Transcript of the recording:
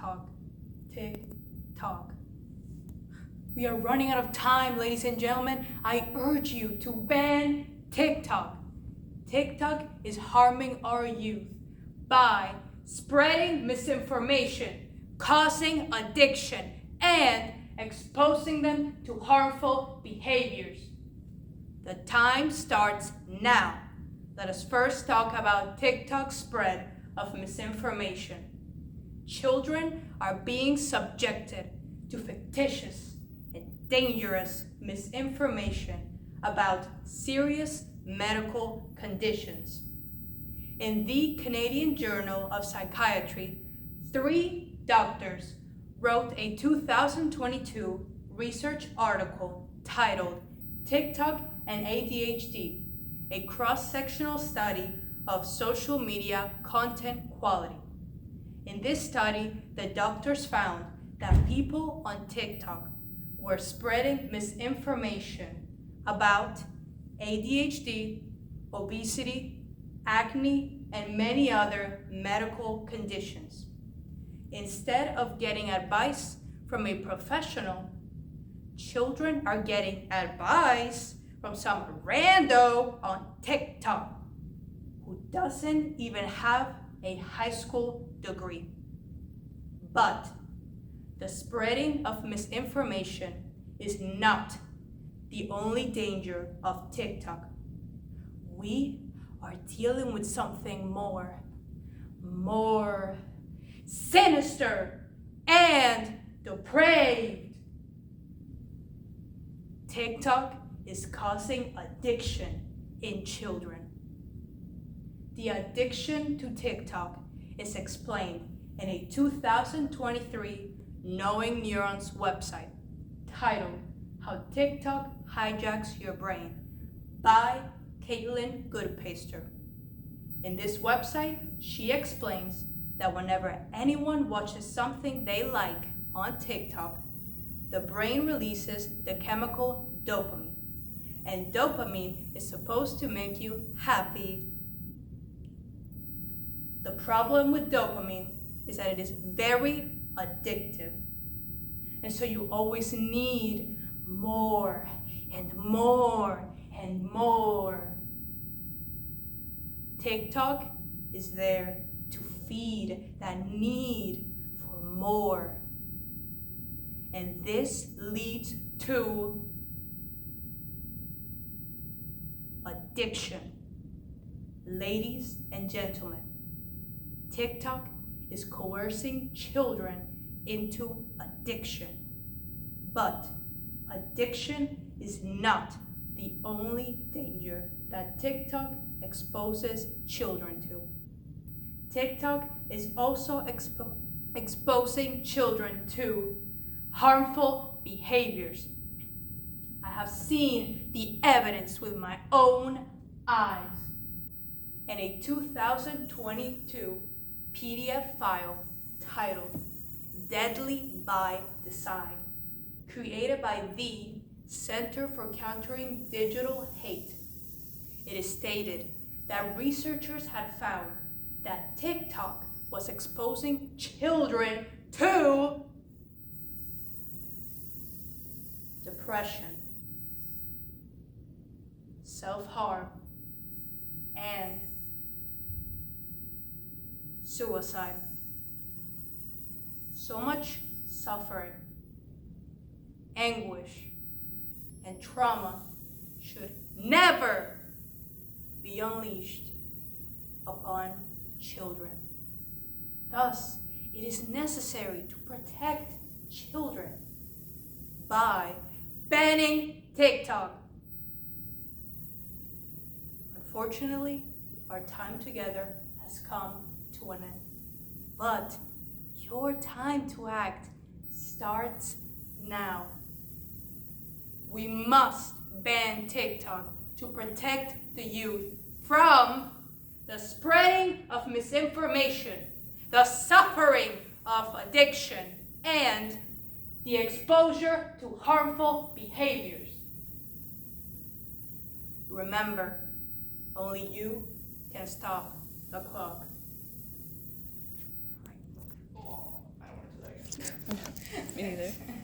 TikTok. TikTok. We are running out of time, ladies and gentlemen. I urge you to ban TikTok. TikTok is harming our youth by spreading misinformation, causing addiction, and exposing them to harmful behaviors. The time starts now. Let us first talk about TikTok's spread of misinformation. Children are being subjected to fictitious and dangerous misinformation about serious medical conditions. In the Canadian Journal of Psychiatry, 3 doctors wrote a 2022 research article titled TikTok and ADHD, a cross-sectional study of social media content quality. In this study, the doctors found that people on TikTok were spreading misinformation about ADHD, obesity, acne, and many other medical conditions. Instead of getting advice from a professional, children are getting advice from some rando on TikTok who doesn't even have a high school degree. But the spreading of misinformation is not the only danger of TikTok. We are dealing with something more sinister and depraved. TikTok is causing addiction in children. The addiction to TikTok is explained in a 2023 Knowing Neurons website titled How TikTok Hijacks Your Brain by Caitlin Goodpaster. In this website, she explains that whenever anyone watches something they like on TikTok, the brain releases the chemical dopamine. And dopamine is supposed to make you happy. The problem with dopamine is that it is very addictive. And so you always need more and more and more. TikTok is there to feed that need for more. And this leads to addiction. Ladies and gentlemen, TikTok is coercing children into addiction. But addiction is not the only danger that TikTok exposes children to. TikTok is also exposing children to harmful behaviors. I have seen the evidence with my own eyes. In a 2022 PDF file titled Deadly by Design, created by the Center for Countering Digital Hate, it is stated that researchers had found that TikTok was exposing children to depression, self-harm, and suicide. So much suffering, anguish, and trauma should never be unleashed upon children. Thus, it is necessary to protect children by banning TikTok. Unfortunately, our time together has come to an end. But your time to act starts now. We must ban TikTok to protect the youth from the spreading of misinformation, the suffering of addiction, and the exposure to harmful behaviors. Remember, only you can stop the clock. Me neither.